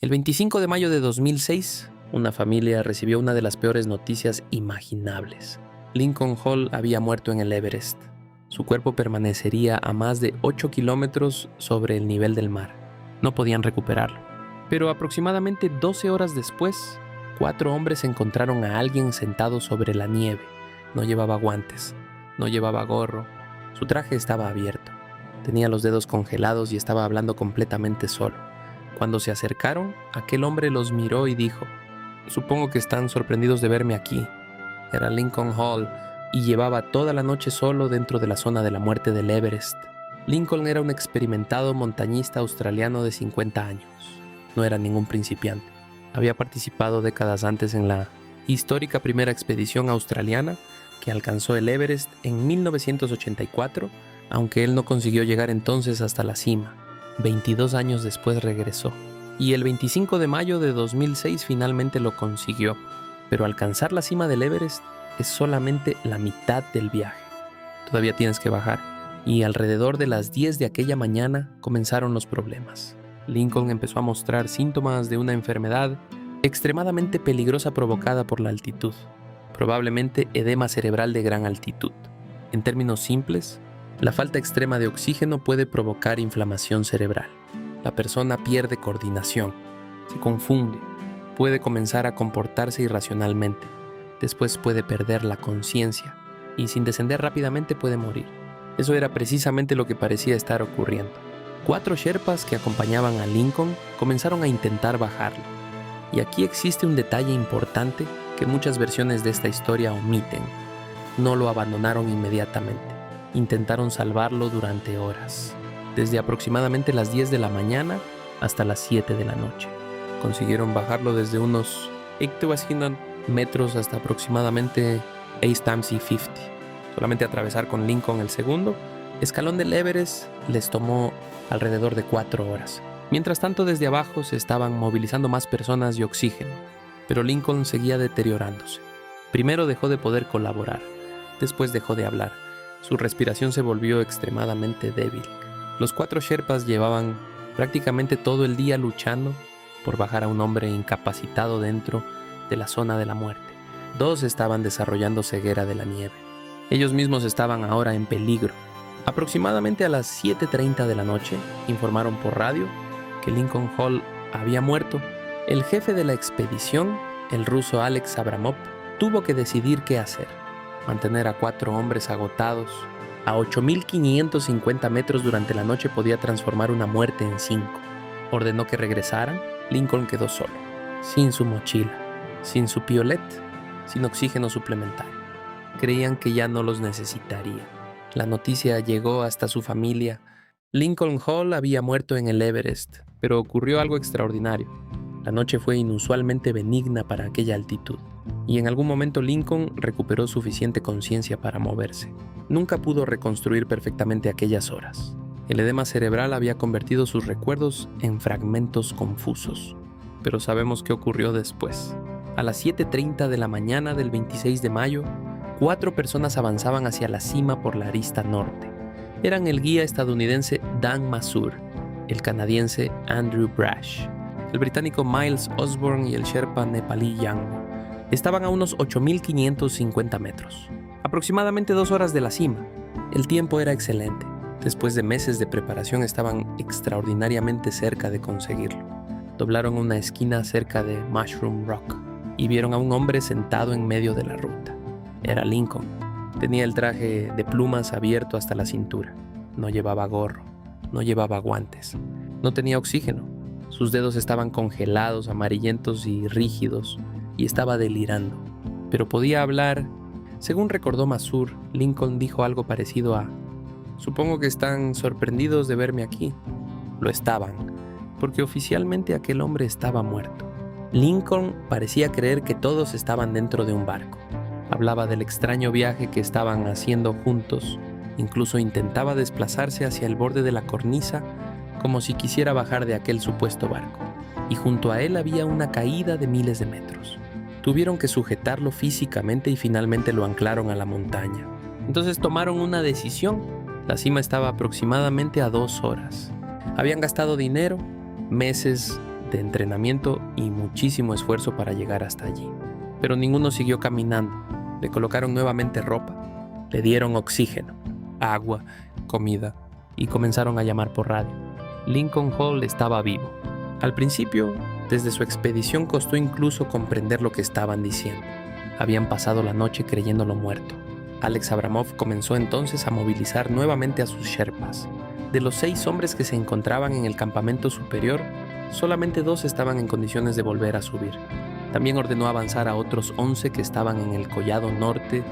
El 25 de mayo de 2006, una familia recibió una de las peores noticias imaginables. Lincoln Hall había muerto en el Everest. Su cuerpo permanecería a más de 8 kilómetros sobre el nivel del mar. No podían recuperarlo. Pero aproximadamente 12 horas después, 4 hombres encontraron a alguien sentado sobre la nieve. No llevaba guantes, no llevaba gorro. Su traje estaba abierto. Tenía los dedos congelados y estaba hablando completamente solo. Cuando se acercaron, aquel hombre los miró y dijo: «Supongo que están sorprendidos de verme aquí». Era Lincoln Hall y llevaba toda la noche solo dentro de la zona de la muerte del Everest. Lincoln era un experimentado montañista australiano de 50 años. No era ningún principiante. Había participado décadas antes en la histórica primera expedición australiana que alcanzó el Everest en 1984, aunque él no consiguió llegar entonces hasta la cima. 22 años después regresó, y el 25 de mayo de 2006 finalmente lo consiguió. Pero alcanzar la cima del Everest es solamente la mitad del viaje. Todavía tienes que bajar, y alrededor de las 10 de aquella mañana comenzaron los problemas. Lincoln empezó a mostrar síntomas de una enfermedad extremadamente peligrosa provocada por la altitud, probablemente edema cerebral de gran altitud. En términos simples, la falta extrema de oxígeno puede provocar inflamación cerebral. La persona pierde coordinación, se confunde, puede comenzar a comportarse irracionalmente, después puede perder la conciencia y sin descender rápidamente puede morir. Eso era precisamente lo que parecía estar ocurriendo. 4 sherpas que acompañaban a Lincoln comenzaron a intentar bajarlo. Y aquí existe un detalle importante que muchas versiones de esta historia omiten. No lo abandonaron inmediatamente. Intentaron salvarlo durante horas, desde aproximadamente las 10 de la mañana hasta las 7 de la noche. Consiguieron bajarlo desde unos 800 metros hasta aproximadamente 8 times 50. Solamente atravesar con Lincoln el segundo escalón del Everest les tomó alrededor de 4 horas. Mientras tanto, desde abajo se estaban movilizando más personas y oxígeno, pero Lincoln seguía deteriorándose. Primero dejó de poder colaborar, después dejó de hablar. Su respiración se volvió extremadamente débil. Los 4 sherpas llevaban prácticamente todo el día luchando por bajar a un hombre incapacitado dentro de la zona de la muerte. 2 estaban desarrollando ceguera de la nieve. Ellos mismos estaban ahora en peligro. Aproximadamente a las 7:30 de la noche, informaron por radio que Lincoln Hall había muerto. El jefe de la expedición, el ruso Alex Abramov, tuvo que decidir qué hacer. Mantener a 4 hombres agotados a 8.550 metros durante la noche podía transformar una muerte en 5. Ordenó que regresaran. Lincoln quedó solo, sin su mochila, sin su piolet, sin oxígeno suplementario. Creían que ya no los necesitaría. La noticia llegó hasta su familia. Lincoln Hall había muerto en el Everest, pero ocurrió algo extraordinario. La noche fue inusualmente benigna para aquella altitud, y en algún momento Lincoln recuperó suficiente conciencia para moverse. Nunca pudo reconstruir perfectamente aquellas horas. El edema cerebral había convertido sus recuerdos en fragmentos confusos. Pero sabemos qué ocurrió después. A las 7:30 de la mañana del 26 de mayo, 4 personas avanzaban hacia la cima por la arista norte. Eran el guía estadounidense Dan Masur, el canadiense Andrew Brash, el británico Miles Osborne y el sherpa nepalí Yango. Estaban a unos 8.550 metros, aproximadamente 2 horas de la cima. El tiempo era excelente. Después de meses de preparación estaban extraordinariamente cerca de conseguirlo. Doblaron una esquina cerca de Mushroom Rock y vieron a un hombre sentado en medio de la ruta. Era Lincoln. Tenía el traje de plumas abierto hasta la cintura. No llevaba gorro, no llevaba guantes, no tenía oxígeno. Sus dedos estaban congelados, amarillentos y rígidos, y estaba delirando. Pero podía hablar. Según recordó Masur, Lincoln dijo algo parecido a: «Supongo que están sorprendidos de verme aquí». Lo estaban, porque oficialmente aquel hombre estaba muerto. Lincoln parecía creer que todos estaban dentro de un barco. Hablaba del extraño viaje que estaban haciendo juntos. Incluso intentaba desplazarse hacia el borde de la cornisa como si quisiera bajar de aquel supuesto barco. Y junto a él había una caída de miles de metros. Tuvieron que sujetarlo físicamente y finalmente lo anclaron a la montaña. Entonces tomaron una decisión. La cima estaba aproximadamente a 2 horas. Habían gastado dinero, meses de entrenamiento y muchísimo esfuerzo para llegar hasta allí. Pero ninguno siguió caminando. Le colocaron nuevamente ropa, le dieron oxígeno, agua, comida y comenzaron a llamar por radio. Lincoln Hall estaba vivo. Al principio, desde su expedición costó incluso comprender lo que estaban diciendo. Habían pasado la noche creyéndolo muerto. Alex Abramov comenzó entonces a movilizar nuevamente a sus sherpas. De los 6 hombres que se encontraban en el campamento superior, solamente 2 estaban en condiciones de volver a subir. También ordenó avanzar a otros 11 que estaban en el collado norte.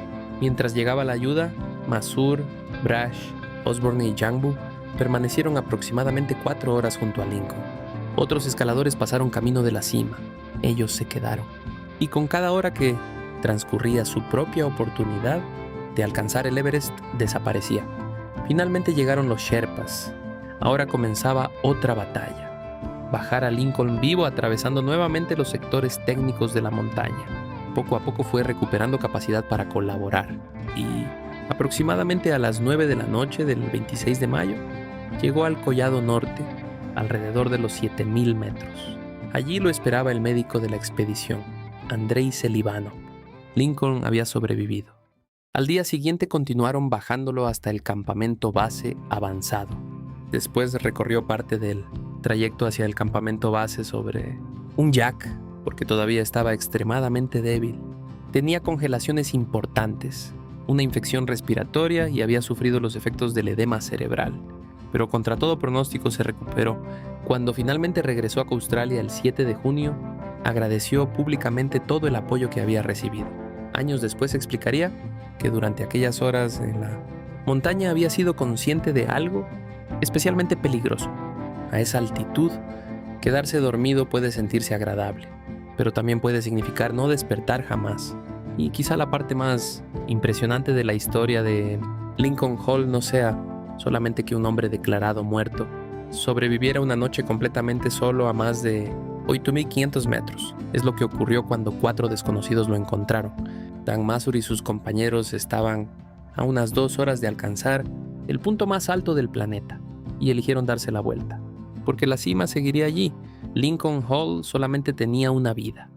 Mientras llegaba la ayuda, Masur, Brash, Osborne y Jangbu permanecieron aproximadamente 4 horas junto a Lincoln. Otros escaladores pasaron camino de la cima. Ellos se quedaron. Y con cada hora que transcurría, su propia oportunidad de alcanzar el Everest desaparecía. Finalmente llegaron los Sherpas. Ahora comenzaba otra batalla. Bajar a Lincoln vivo atravesando nuevamente los sectores técnicos de la montaña. Poco a poco fue recuperando capacidad para colaborar. Y aproximadamente a las 9 de la noche del 26 de mayo, llegó al collado norte, alrededor de los 7,000 metros. Allí lo esperaba el médico de la expedición, Andrei Selivanov. Lincoln había sobrevivido. Al día siguiente continuaron bajándolo hasta el campamento base avanzado. Después recorrió parte del trayecto hacia el campamento base sobre un jack, porque todavía estaba extremadamente débil. Tenía congelaciones importantes, una infección respiratoria y había sufrido los efectos del edema cerebral. Pero contra todo pronóstico se recuperó. Cuando finalmente regresó a Australia el 7 de junio, agradeció públicamente todo el apoyo que había recibido. Años después explicaría que durante aquellas horas en la montaña había sido consciente de algo especialmente peligroso. A esa altitud, quedarse dormido puede sentirse agradable, pero también puede significar no despertar jamás. Y quizá la parte más impresionante de la historia de Lincoln Hall no sea solamente que un hombre declarado muerto sobreviviera una noche completamente solo a más de 8,500 metros. Es lo que ocurrió cuando 4 desconocidos lo encontraron. Dan Masur y sus compañeros estaban a unas 2 horas de alcanzar el punto más alto del planeta y eligieron darse la vuelta, porque la cima seguiría allí. Lincoln Hall solamente tenía una vida.